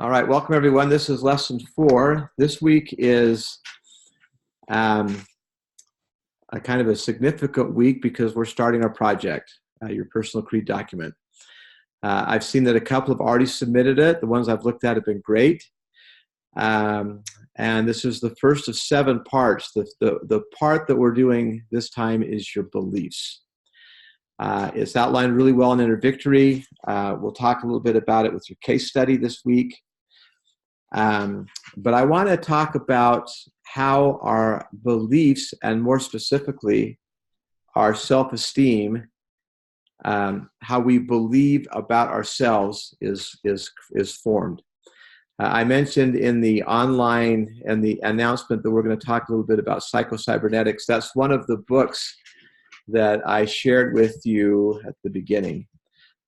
All right, welcome everyone. This is lesson 4. This week is a kind of a significant week because we're starting our project, your personal creed document. I've seen that a couple have already submitted it. The ones I've looked at have been great. And this is the first of 7 parts. The part that we're doing this time is your beliefs. It's outlined really well in Inner Victory. We'll talk a little bit about it with your case study this week. But I want to talk about how our beliefs, and more specifically, our self-esteem, how we believe about ourselves is formed. I mentioned in the online and the announcement that we're going to talk a little bit about psycho-cybernetics. That's one of the books that I shared with you at the beginning,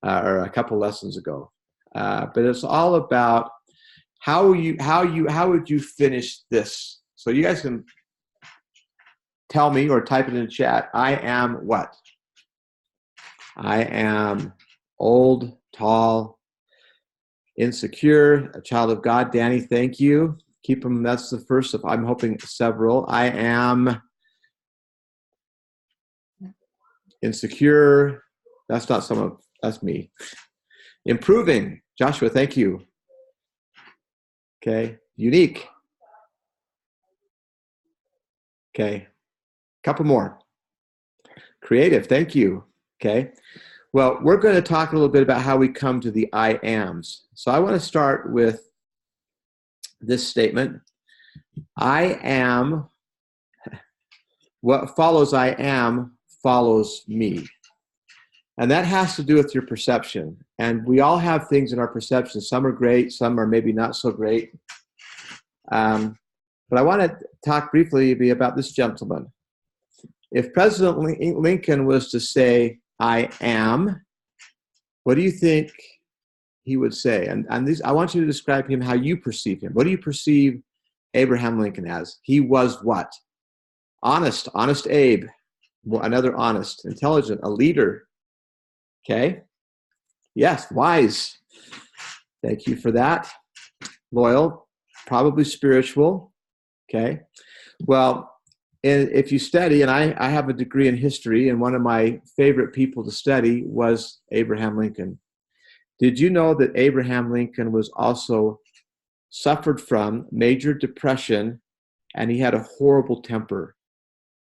or a couple lessons ago. But it's all about how would you finish this? So you guys can tell me or type it in the chat. I am what? I am old, tall, insecure, a child of God. Danny, thank you. Keep them. That's the first of, I'm hoping, several. I am insecure. That's not some of, that's me. Improving. Joshua, thank you. Okay. Unique. Okay. Couple more. Creative. Thank you. Okay. Well, we're going to talk a little bit about how we come to the I ams. So I want to start with this statement. I am, what follows I am follows me. And that has to do with your perception. And we all have things in our perception. Some are great, some are maybe not so great. But I want to talk briefly about this gentleman. If President Lincoln was to say, I am, what do you think he would say? And these, I want you to describe him how you perceive him. What do you perceive Abraham Lincoln as? He was what? Honest Abe, another honest, intelligent, a leader. Okay. Yes, wise. Thank you for that. Loyal, probably spiritual. Okay. Well, if you study, and I have a degree in history, and one of my favorite people to study was Abraham Lincoln. Did you know that Abraham Lincoln was also suffered from major depression, and he had a horrible temper?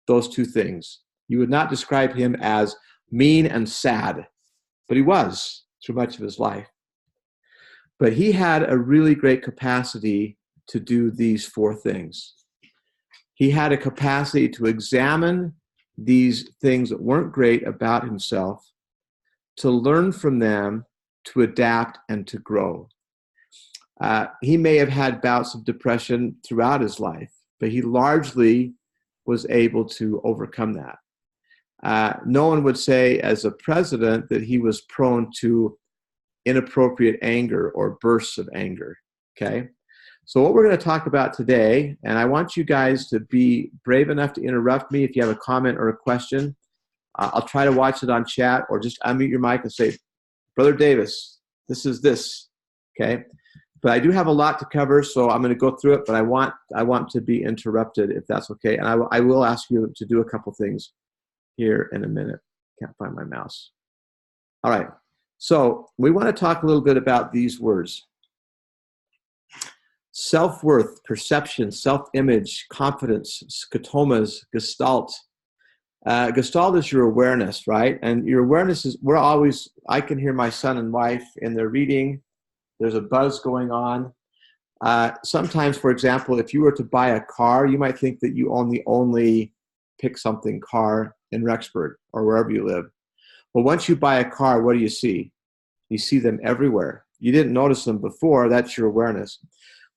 Those two things. You would not describe him as mean and sad, but he was through much of his life. But he had a really great capacity to do these 4 things. He had a capacity to examine these things that weren't great about himself, to learn from them, to adapt, and to grow. He may have had bouts of depression throughout his life, but he largely was able to overcome that. No one would say as a president that he was prone to inappropriate anger or bursts of anger, okay? So what we're going to talk about today, and I want you guys to be brave enough to interrupt me if you have a comment or a question. I'll try to watch it on chat, or just unmute your mic and say, Brother Davis, this is this, okay? But I do have a lot to cover, so I'm going to go through it, but I want to be interrupted if that's okay. And I will ask you to do a couple things here in a minute. Can't find my mouse. All right. So we want to talk a little bit about these words. Self-worth, perception, self-image, confidence, scotomas, gestalt. Gestalt is your awareness, right? And your awareness is, I can hear my son and wife in their reading. There's a buzz going on. Sometimes, for example, if you were to buy a car, you might think that you only pick something car in Rexburg or wherever you live. Well, once you buy a car, what do you see? You see them everywhere. You didn't notice them before. That's your awareness.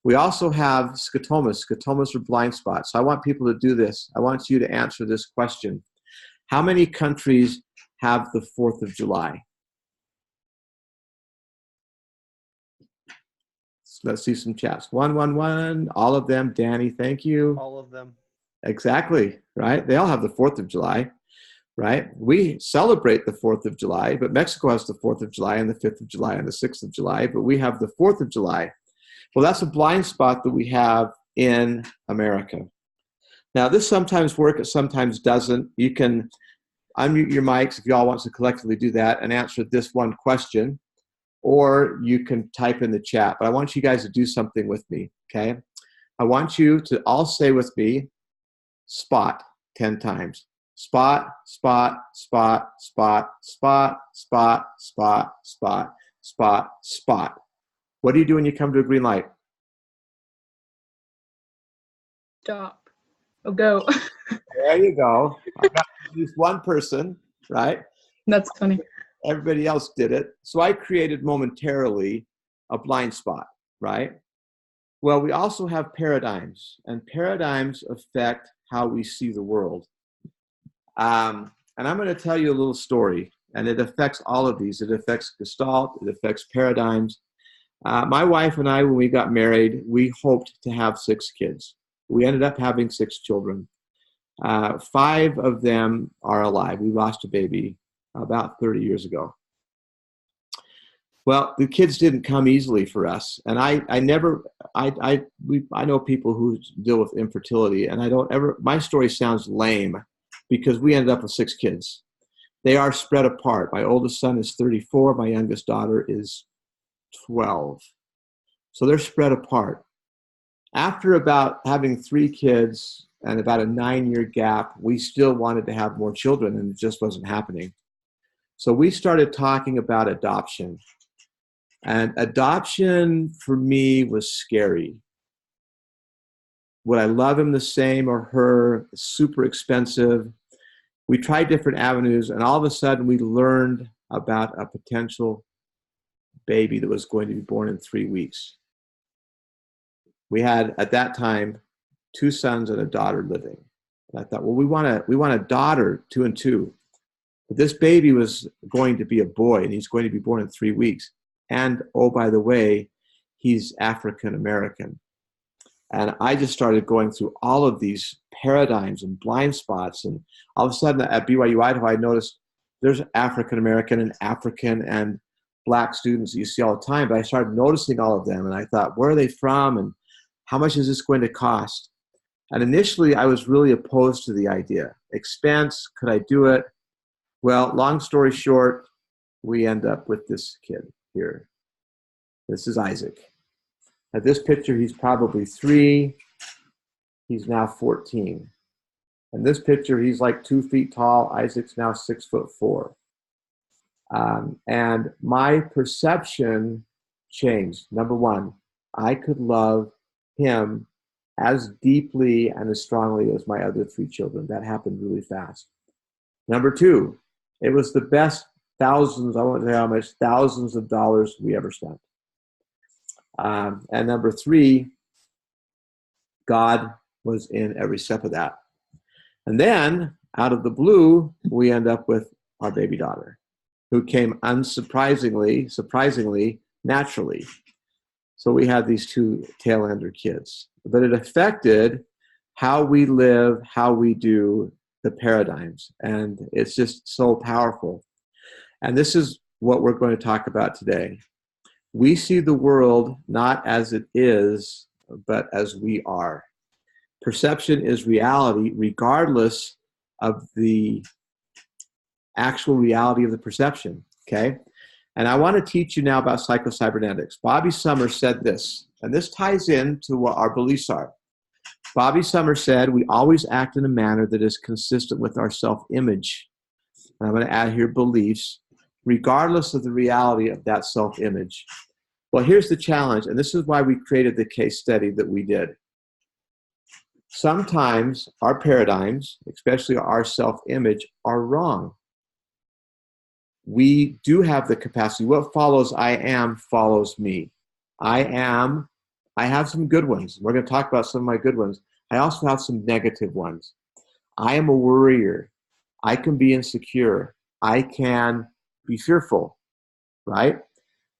We also have scotomas. Scotomas are blind spots. So I want people to do this. I want you to answer this question. How many countries have the 4th of July? Let's see some chats. 111, all of them. Danny, thank you. All of them. Exactly, right? They all have the 4th of July, right? We celebrate the 4th of July, but Mexico has the 4th of July and the 5th of July and the 6th of July, but we have the 4th of July. Well, that's a blind spot that we have in America. Now, this sometimes works, it sometimes doesn't. You can unmute your mics if you all want to collectively do that and answer this one question, or you can type in the chat. But I want you guys to do something with me, okay? I want you to all say with me, spot 10 times. Spot, spot, spot, spot, spot, spot, spot, spot, spot, spot. What do you do when you come to a green light? Stop. Oh, go. There you go. I've got at least one person, right? That's funny. Everybody else did it. So I created momentarily a blind spot, right? Well, we also have paradigms, and paradigms affect how we see the world. And I'm going to tell you a little story, and it affects all of these. It affects Gestalt. It affects paradigms. My wife and I, when we got married, we hoped to have 6 kids. We ended up having 6 children. 5 of them are alive. We lost a baby about 30 years ago. Well, the kids didn't come easily for us, and I know people who deal with infertility, and I don't ever. My story sounds lame because we ended up with 6 kids. They are spread apart. My oldest son is 34. My youngest daughter is 12. So they're spread apart. After about having 3 kids and about a 9-year gap, we still wanted to have more children, and it just wasn't happening. So we started talking about adoption. And adoption for me was scary. Would I love him the same or her? Super expensive. We tried different avenues, and all of a sudden we learned about a potential baby that was going to be born in 3 weeks. We had, at that time, 2 sons and a daughter living. And I thought, well, we want a daughter, 2 and 2. But this baby was going to be a boy, and he's going to be born in 3 weeks. And, oh, by the way, he's African American. And I just started going through all of these paradigms and blind spots. And all of a sudden at BYU Idaho, I noticed there's African American and African and Black students that you see all the time. But I started noticing all of them. And I thought, where are they from? And how much is this going to cost? And initially, I was really opposed to the idea. Expense, could I do it? Well, long story short, we end up with this kid here. This is Isaac. At this picture, he's probably 3. He's now 14. In this picture, he's like 2 feet tall. Isaac's now 6'4". And my perception changed. Number one, I could love him as deeply and as strongly as my other 3 children. That happened really fast. Number 2, it was the best thousands, I won't say how much, thousands of dollars we ever spent. And number 3, God was in every step of that. And then, out of the blue, we end up with our baby daughter, who came surprisingly, naturally. So we had these 2 tail-ender kids. But it affected how we live, how we do the paradigms. And it's just so powerful. And this is what we're going to talk about today. We see the world not as it is, but as we are. Perception is reality, regardless of the actual reality of the perception, okay? And I want to teach you now about psychocybernetics. Bobby Summers said this, and this ties into what our beliefs are. Bobby Summers said, we always act in a manner that is consistent with our self-image. And I'm going to add here beliefs, regardless of the reality of that self-image. Well, here's the challenge, and this is why we created the case study that we did. Sometimes our paradigms, especially our self-image, are wrong. We do have the capacity. What follows I am follows me. I have some good ones. We're going to talk about some of my good ones. I also have some negative ones. I am a worrier. I can be insecure. I can be fearful, right?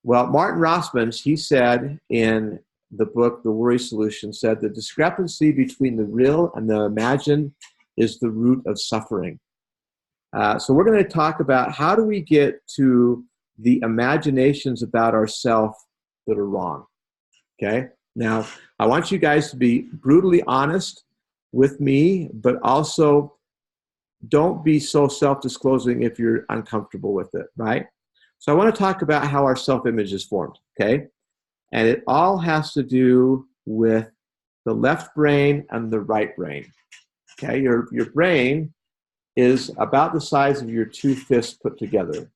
Well, Martin Rossmann, he said in the book, The Worry Solution, said the discrepancy between the real and the imagined is the root of suffering. So we're going to talk about how do we get to the imaginations about ourselves that are wrong, okay? Now, I want you guys to be brutally honest with me, but also don't be so self-disclosing if you're uncomfortable with it, right? So I want to talk about how our self-image is formed, okay? And it all has to do with the left brain and the right brain, okay? Your brain is about the size of your two fists put together.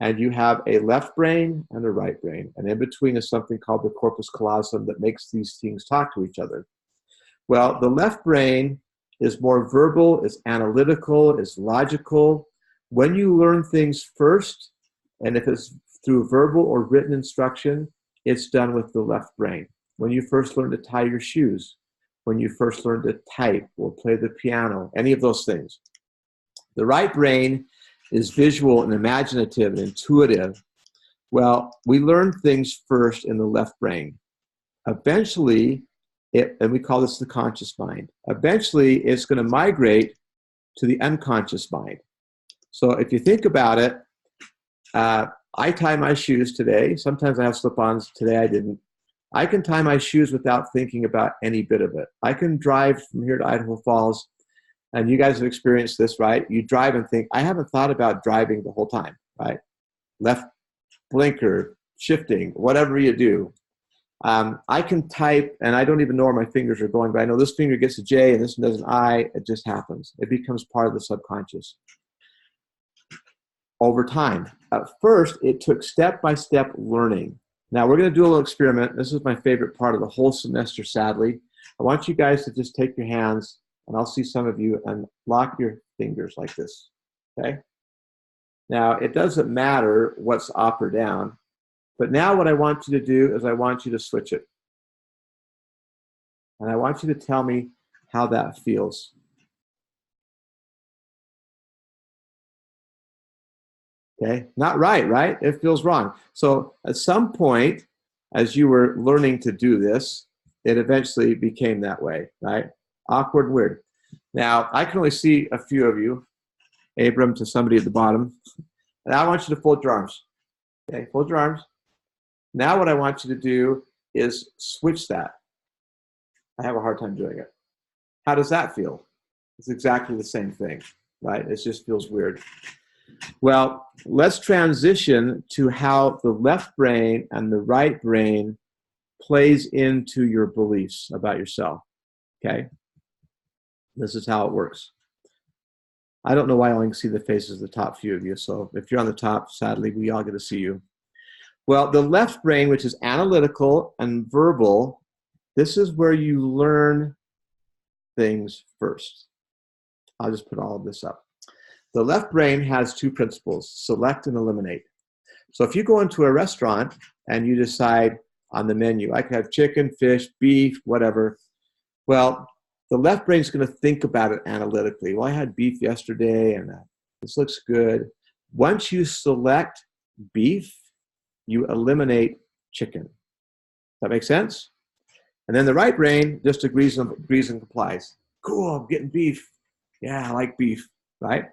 And you have a left brain and a right brain. And in between is something called the corpus callosum that makes these things talk to each other. Well, the left brain is more verbal, is analytical, is logical. When you learn things first, and if it's through verbal or written instruction, it's done with the left brain. When you first learn to tie your shoes, when you first learn to type or play the piano, any of those things. The right brain is visual and imaginative and intuitive. Well, we learn things first in the left brain. Eventually, and we call this the conscious mind. Eventually, it's going to migrate to the unconscious mind. So if you think about it, I tie my shoes today. Sometimes I have slip-ons. Today I didn't. I can tie my shoes without thinking about any bit of it. I can drive from here to Idaho Falls, and you guys have experienced this, right? You drive and think, I haven't thought about driving the whole time, right? Left blinker, shifting, whatever you do. I can type, and I don't even know where my fingers are going, but I know this finger gets a J and this one does an I. It just happens. It becomes part of the subconscious. Over time. At first, it took step-by-step learning. Now, we're going to do a little experiment. This is my favorite part of the whole semester, sadly. I want you guys to just take your hands, and I'll see some of you, and lock your fingers like this, okay? Now, it doesn't matter what's up or down, but now what I want you to do is I want you to switch it. And I want you to tell me how that feels. Okay, not right, right? It feels wrong. So at some point, as you were learning to do this, it eventually became that way, right? Awkward and weird. Now, I can only see a few of you, Abram to somebody at the bottom. And I want you to fold your arms. Okay, fold your arms. Now what I want you to do is switch that. I have a hard time doing it. How does that feel? It's exactly the same thing, right? It just feels weird. Well, let's transition to how the left brain and the right brain plays into your beliefs about yourself, okay? This is how it works. I don't know why I only can see the faces of the top few of you, so if you're on the top, sadly, we all get to see you. Well, the left brain, which is analytical and verbal, this is where you learn things first. I'll just put all of this up. The left brain has two principles, select and eliminate. So if you go into a restaurant and you decide on the menu, I could have chicken, fish, beef, whatever. Well, the left brain is going to think about it analytically. Well, I had beef yesterday and this looks good. Once you select beef, you eliminate chicken. Does that make sense? And then the right brain just agrees and complies. Cool, I'm getting beef. Yeah, I like beef, right?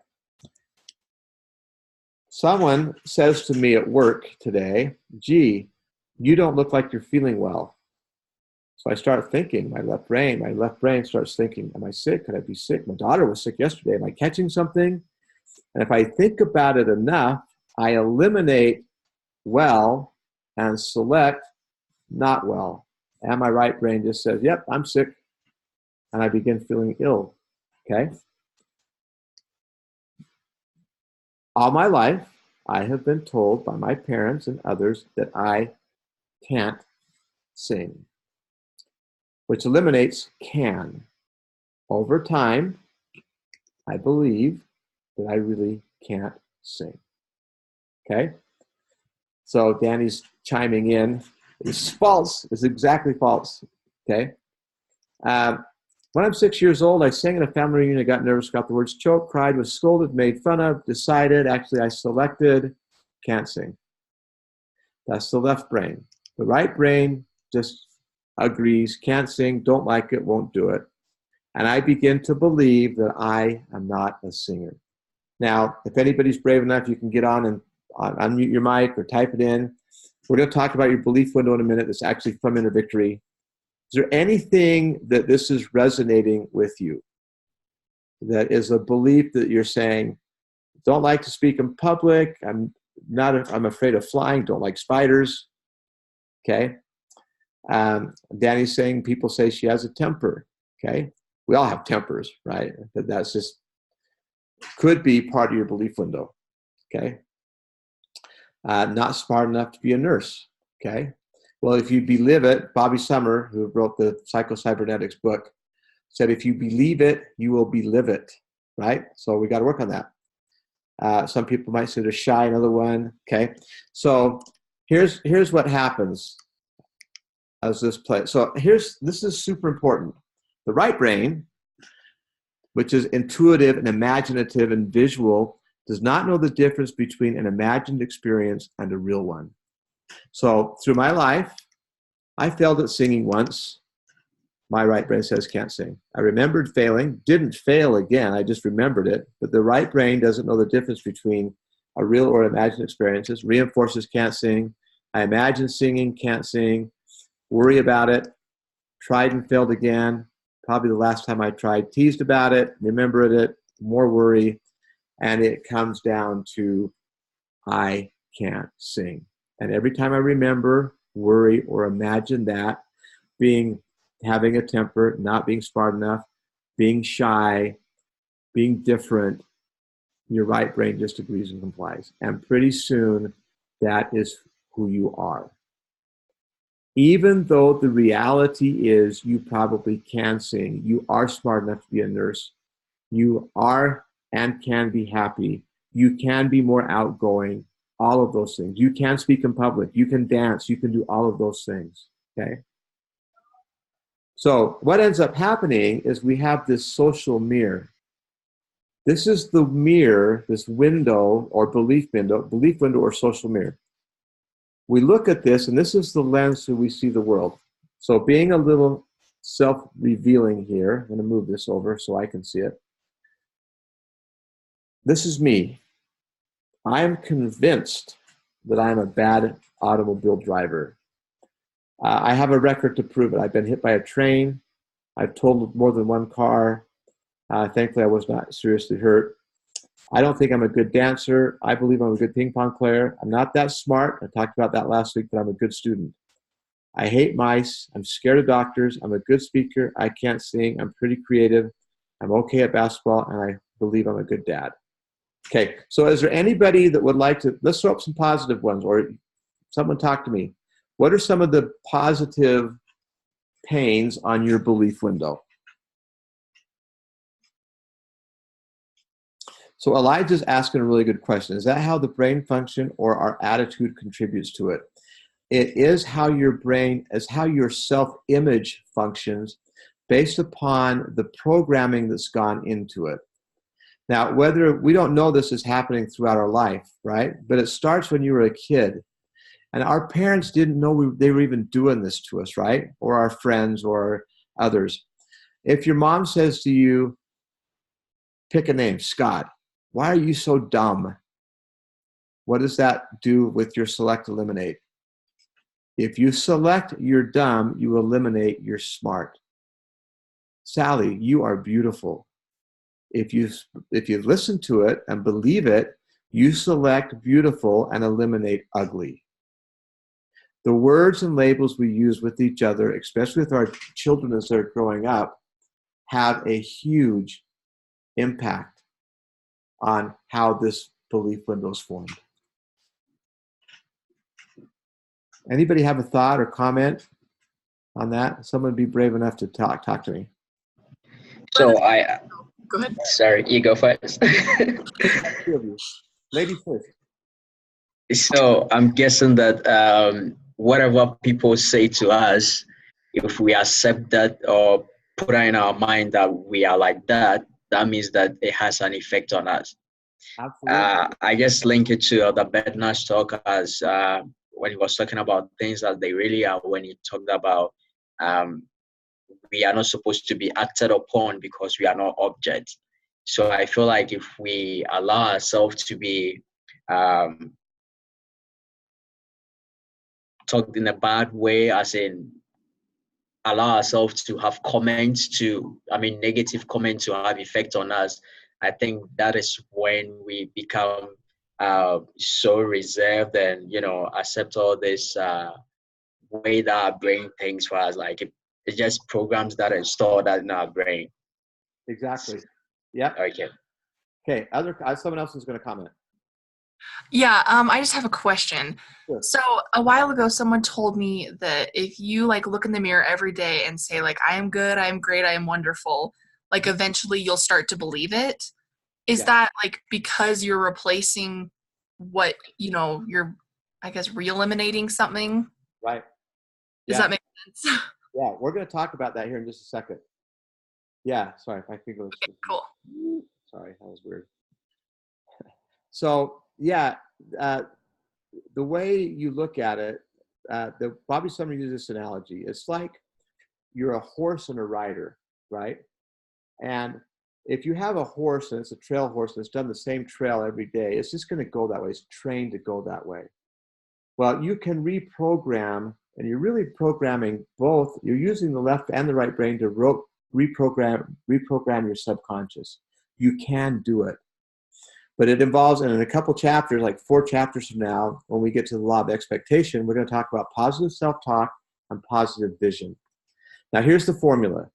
Someone says to me at work today, gee, you don't look like you're feeling well. So I start thinking, my left brain starts thinking, am I sick? Could I be sick? My daughter was sick yesterday. Am I catching something? And if I think about it enough, I eliminate well and select not well. And my right brain just says, yep, I'm sick. And I begin feeling ill, okay? All my life, I have been told by my parents and others that I can't sing, which eliminates can. Over time, I believe that I really can't sing, okay? So Danny's chiming in. It's false. It's exactly false, okay? When I'm 6 years old, I sang in a family reunion. I got nervous, got the words choked, cried, was scolded, made fun of, decided. Actually, I selected, can't sing. That's the left brain. The right brain just agrees, can't sing, don't like it, won't do it. And I begin to believe that I am not a singer. Now, if anybody's brave enough, you can get on and unmute your mic or type it in. We're going to talk about your belief window in a minute. That's actually from Inner Victory. Is there anything that this is resonating with you? That is a belief that you're saying, don't like to speak in public. I'm afraid of flying. Don't like spiders. Okay. Danny's saying people say she has a temper. Okay. We all have tempers, right? But that's just could be part of your belief window. Okay. Not smart enough to be a nurse. Okay. Well, if you believe it, Bobby Summer, who wrote the Psycho-Cybernetics book, said, if you believe it, you will believe it. Right. So we got to work on that. Some people might say they're shy. Another one. Okay. So here's what happens as this plays. So this is super important. The right brain, which is intuitive and imaginative and visual, does not know the difference between an imagined experience and a real one. So through my life, I failed at singing once. My right brain says can't sing. I remembered failing, didn't fail again, I just remembered it. But the right brain doesn't know the difference between a real or imagined experiences. Reinforces can't sing. I imagine singing, can't sing. Worry about it. Tried and failed again. Probably the last time I tried. Teased about it, remembered it, more worry. And it comes down to I can't sing. And every time I remember, worry, or imagine that, having a temper, not being smart enough, being shy, being different, your right brain just agrees and complies. And pretty soon, that is who you are. Even though the reality is you probably can sing, you are smart enough to be a nurse, you are and can be happy, you can be more outgoing, all of those things. You can speak in public, you can dance, you can do all of those things, okay? So what ends up happening is we have this social mirror. This is the mirror, this window or belief window or social mirror. We look at this, and this is the lens through we see the world. So being a little self-revealing here, I'm going to move this over so I can see it. This is me. I am convinced that I'm a bad automobile driver. I have a record to prove it. I've been hit by a train. I've totaled more than one car. Thankfully, I was not seriously hurt. I don't think I'm a good dancer. I believe I'm a good ping pong player. I'm not that smart. I talked about that last week, but I'm a good student. I hate mice. I'm scared of doctors. I'm a good speaker. I can't sing. I'm pretty creative. I'm okay at basketball, and I believe I'm a good dad. Okay, so is there anybody that would like to, let's throw up some positive ones, or someone talk to me. What are some of the positive panes on your belief window? So Elijah's asking a really good question. Is that how the brain function or our attitude contributes to it? It is how your brain, is how your self-image functions based upon the programming that's gone into it. Now, whether we don't know this is happening throughout our life, right? But it starts when you were a kid. And our parents didn't know they were even doing this to us, right? Or our friends or others. If your mom says to you, pick a name, Scott, why are you so dumb? What does that do with your select eliminate? If you select you're dumb, you eliminate you're smart. Sally, you are beautiful. If you listen to it and believe it, you select beautiful and eliminate ugly. The words and labels we use with each other, especially with our children as they're growing up, have a huge impact on how this belief window is formed. Anybody have a thought or comment on that? Someone be brave enough to talk to me. So Go ahead. sorry, you go first. Lady first. So I'm guessing that whatever people say to us, if we accept that or put in our mind that we are like that, that means that it has an effect on us. Absolutely. I just link it to the Bednar's talk as when he was talking about things as they really are, when he talked about we are not supposed to be acted upon because we are not objects. So I feel like if we allow ourselves to be talked in a bad way, as in allow ourselves to have negative comments to have effect on us, I think that is when we become so reserved and, accept all this way that our brain thinks for us. Like it's just programs that are stored in our brain. Exactly. Yep. Okay. Okay. Someone else is going to comment. Yeah, I just have a question. Sure. So a while ago, someone told me that if you like look in the mirror every day and say like, I am good, I am great, I am wonderful, like eventually you'll start to believe it. Is that like because you're replacing what, you're, I guess, re-eliminating something? Right. Does that make sense? Yeah, we're going to talk about that here in just a second. Yeah, sorry, if I think it was Cool. Sorry, that was weird. So, yeah, the way you look at it, Bobby Summer used this analogy. It's like you're a horse and a rider, right? And if you have a horse and it's a trail horse and it's done the same trail every day, it's just going to go that way. It's trained to go that way. Well, you can reprogram, and you're really programming both. You're using the left and the right brain to reprogram your subconscious. You can do it. But it involves, and in a couple chapters, like 4 chapters from now, when we get to the law of expectation, we're going to talk about positive self-talk and positive vision. Now, here's the formula.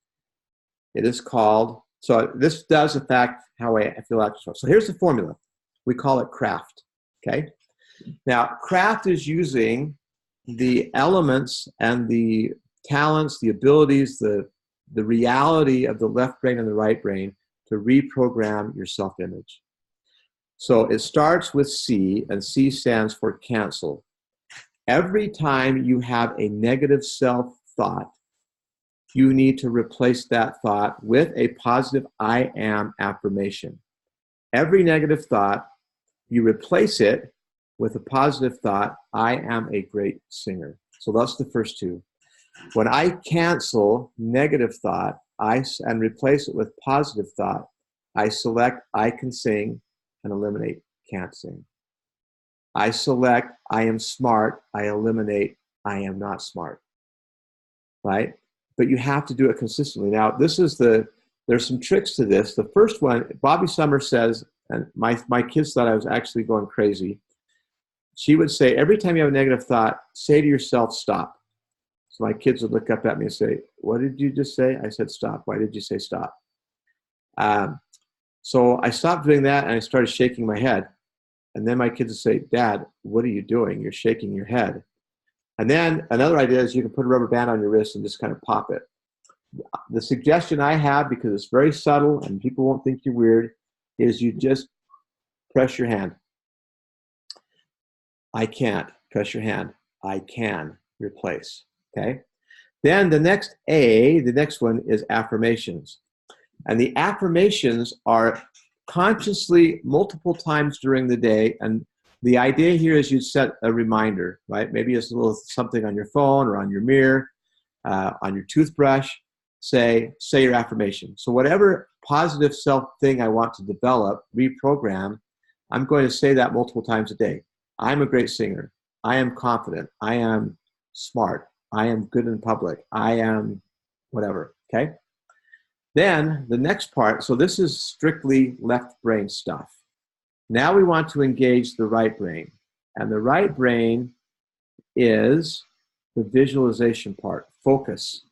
It is called, so this does affect how I feel after. So here's the formula. We call it CRAFT, okay? Now, CRAFT is using the elements and the talents, the abilities, the reality of the left brain and the right brain to reprogram your self-image. So it starts with C, and C stands for cancel. Every time you have a negative self-thought, you need to replace that thought with a positive I am affirmation. Every negative thought, you replace it with a positive thought, I am a great singer. So that's the first 2. When I cancel negative thought and replace it with positive thought, I select I can sing and eliminate can't sing. I select I am smart, I eliminate I am not smart. Right? But you have to do it consistently. Now, there's some tricks to this. The first one, Bobby Summer says, and my kids thought I was actually going crazy. She would say, every time you have a negative thought, say to yourself, stop. So my kids would look up at me and say, what did you just say? I said, stop. Why did you say stop? So I stopped doing that and I started shaking my head. And then my kids would say, Dad, what are you doing? You're shaking your head. And then another idea is you can put a rubber band on your wrist and just kind of pop it. The suggestion I have, because it's very subtle and people won't think you're weird, is you just press your hand. I can't. Press your hand. I can. Replace. Okay? Then the next one is affirmations. And the affirmations are consciously multiple times during the day. And the idea here is you set a reminder, right? Maybe it's a little something on your phone or on your mirror, on your toothbrush. Say your affirmation. So whatever positive self thing I want to develop, reprogram, I'm going to say that multiple times a day. I'm a great singer. I am confident. I am smart. I am good in public. I am whatever, okay? Then the next part, so this is strictly left brain stuff. Now we want to engage the right brain. And the right brain is the visualization part, focus.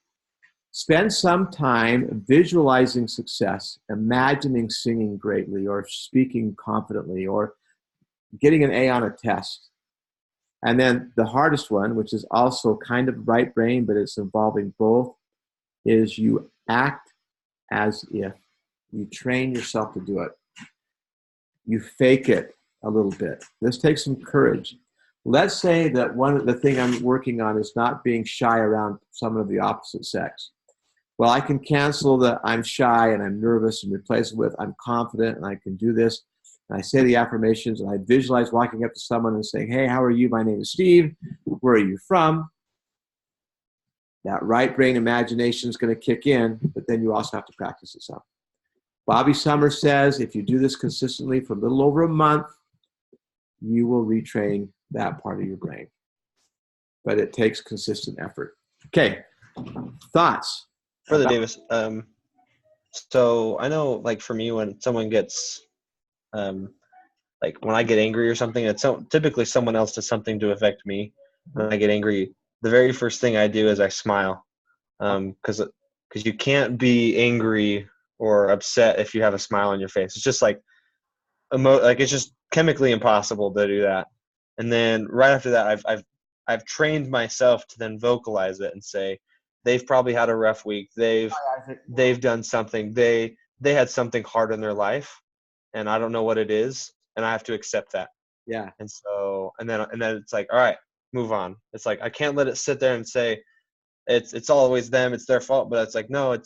Spend some time visualizing success, imagining singing greatly or speaking confidently or getting an A on a test. And then the hardest one, which is also kind of right brain, but it's involving both, is you act as if. You train yourself to do it. You fake it a little bit. This takes some courage. Let's say that the thing I'm working on is not being shy around someone of the opposite sex. Well, I can cancel the I'm shy and I'm nervous and replace it with I'm confident and I can do this. And I say the affirmations and I visualize walking up to someone and saying, hey, how are you? My name is Steve. Where are you from? That right brain imagination is going to kick in, but then you also have to practice it some. Bobby Summer says if you do this consistently for a little over a month, you will retrain that part of your brain. but it takes consistent effort. Okay, thoughts? Brother Davis, so I know, like, for me, when someone gets, like, when I get angry or something, it's typically someone else does something to affect me. When I get angry, the very first thing I do is I smile, because you can't be angry or upset if you have a smile on your face. It's just like it's just chemically impossible to do that. And then right after that, I've trained myself to then vocalize it and say, they've probably had a rough week. They've done something. They had something hard in their life, and I don't know what it is, and I have to accept that. Yeah. And so, and then it's like, all right, move on. It's like, I can't let it sit there and say it's always them, it's their fault. But it's like, no,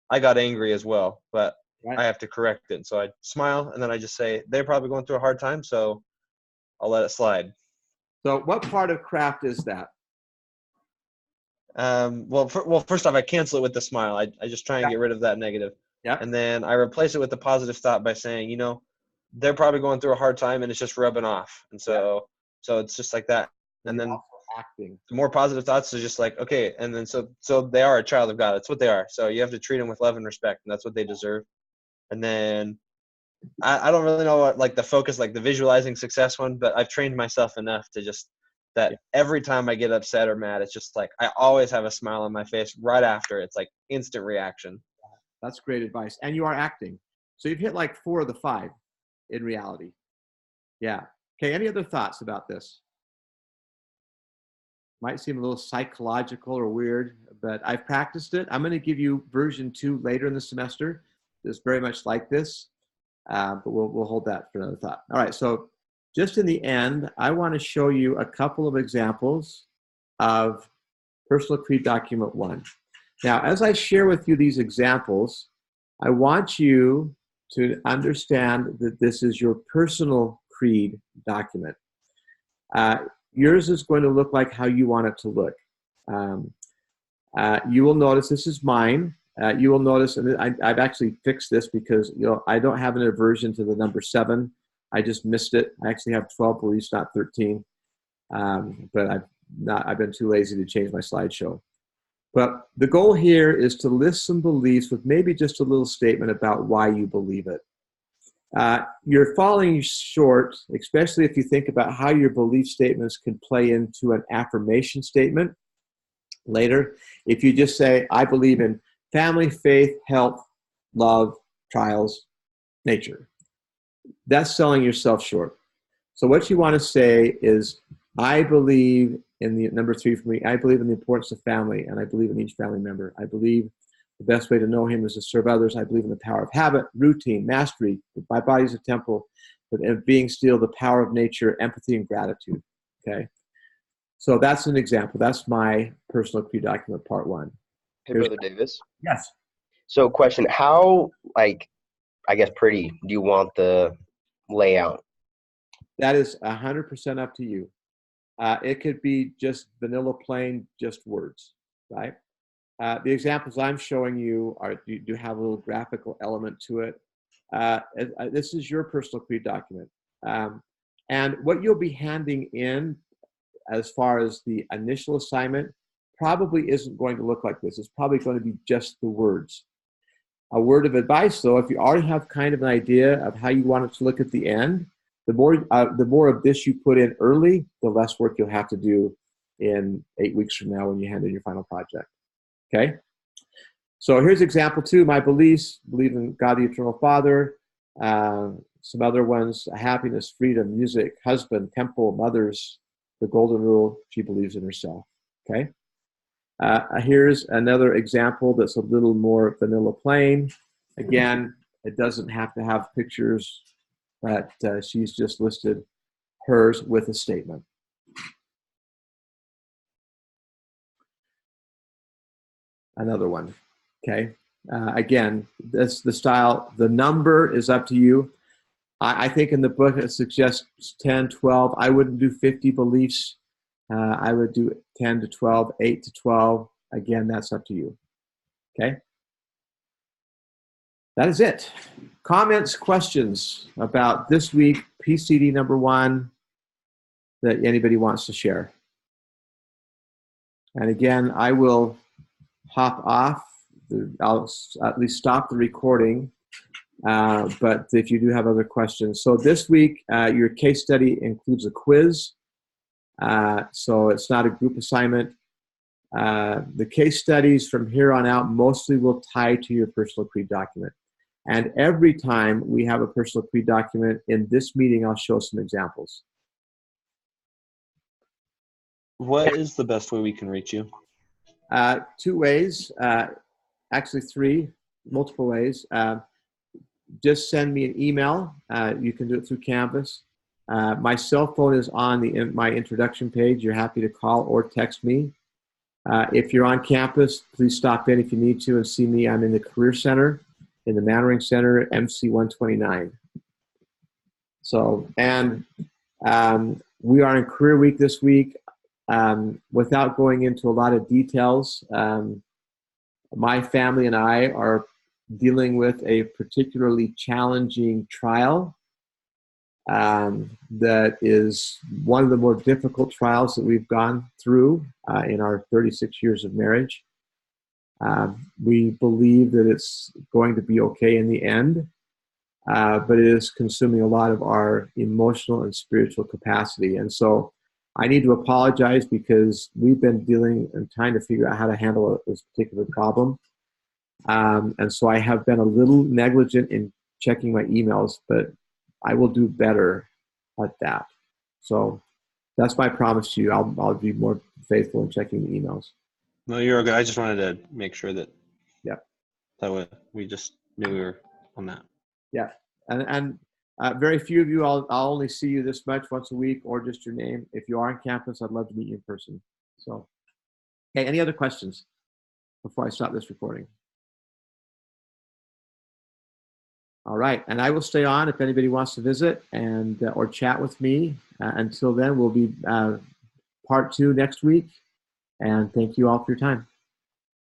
I got angry as well, but Right. I have to correct it. And so I smile, and then I just say, they're probably going through a hard time, so I'll let it slide. So what part of craft is that? Well, first off, I cancel it with the smile. I just try and get rid of that negative. Yeah. And then I replace it with the positive thought by saying, they're probably going through a hard time and it's just rubbing off. And so it's just like that. And then Acting. the more positive thoughts are just like, okay. And then so they are a child of God. That's what they are. So you have to treat them with love and respect, and that's what they deserve. And then I don't really know what, like, the focus, like the visualizing success one, but I've trained myself enough to just that every time I get upset or mad, it's just like I always have a smile on my face right after. It's like instant reaction. That's great advice. And you are acting. So you've hit like 4 of the 5 in reality. Yeah. Okay. Any other thoughts about this? Might seem a little psychological or weird, but I've practiced it. I'm going to give you version 2 later in the semester. It's very much like this, but we'll hold that for another thought. All right. So just in the end, I want to show you a couple of examples of Personal Creed Document 1. Now, as I share with you these examples, I want you to understand that this is your personal creed document. Yours is going to look like how you want it to look. You will notice this is mine. You will notice, and I've actually fixed this because I don't have an aversion to the number 7. I just missed it. I actually have 12 beliefs, not 13. But I've been too lazy to change my slideshow. But the goal here is to list some beliefs with maybe just a little statement about why you believe it. You're falling short, especially if you think about how your belief statements can play into an affirmation statement later. If you just say, I believe in family, faith, health, love, trials, nature. That's selling yourself short. So what you want to say is, I believe in the number 3 for me, I believe in the importance of family, and I believe in each family member. I believe the best way to know him is to serve others. I believe in the power of habit, routine, mastery. My body is a temple, but being still, the power of nature, empathy, and gratitude. Okay? So that's an example. That's my personal creed document, part 1. Hey, Brother Davis. Yes. So question, how, like, I guess pretty do you want the layout? That is 100% up to you. It could be just vanilla plain, just words, right? The examples I'm showing you do have a little graphical element to it. This is your personal creed document. And what you'll be handing in as far as the initial assignment probably isn't going to look like this. It's probably going to be just the words. A word of advice, though, if you already have kind of an idea of how you want it to look at the end, the more of this you put in early, the less work you'll have to do in 8 weeks from now when you hand in your final project. Okay? So here's example 2, my beliefs: believe in God the Eternal Father. Some other ones: happiness, freedom, music, husband, temple, mothers, the golden rule. She believes in herself. Okay? Here's another example that's a little more vanilla plain. Again, it doesn't have to have pictures, but she's just listed hers with a statement. Another one. Okay. Again, that's the style. The number is up to you. I think in the book it suggests 10, 12. I wouldn't do 50 beliefs. I would do 10 to 12, 8 to 12. Again, that's up to you. Okay? That is it. Comments, questions about this week, PCD number 1, that anybody wants to share? And again, I will hop off. I'll at least stop the recording. But if you do have other questions. So this week, your case study includes a quiz. So it's not a group assignment. The case studies from here on out mostly will tie to your personal creed document. And every time we have a personal creed document in this meeting, I'll show some examples. What is the best way we can reach you? 2 ways, actually 3, multiple ways. Just send me an email. You can do it through Canvas. My cell phone is on my introduction page. You're happy to call or text me. If you're on campus, please stop in if you need to and see me. I'm in the Career Center, in the Mannering Center, MC 129. So, and we are in Career Week this week. Without going into a lot of details, my family and I are dealing with a particularly challenging trial that is one of the more difficult trials that we've gone through in our 36 years of marriage. We believe that it's going to be okay in the end, but it is consuming a lot of our emotional and spiritual capacity. And so I need to apologize because we've been dealing and trying to figure out how to handle this particular problem. And so I have been a little negligent in checking my emails, but I will do better at that. So that's my promise to you. I'll be more faithful in checking the emails. No, you're good. I just wanted to make sure that that way we just knew we were on that. Yeah. And very few of you, I'll only see you this much once a week or just your name. If you are on campus, I'd love to meet you in person. So, okay, any other questions before I stop this recording? All right, and I will stay on if anybody wants to visit and or chat with me. Until then, we'll be part 2 next week. And thank you all for your time.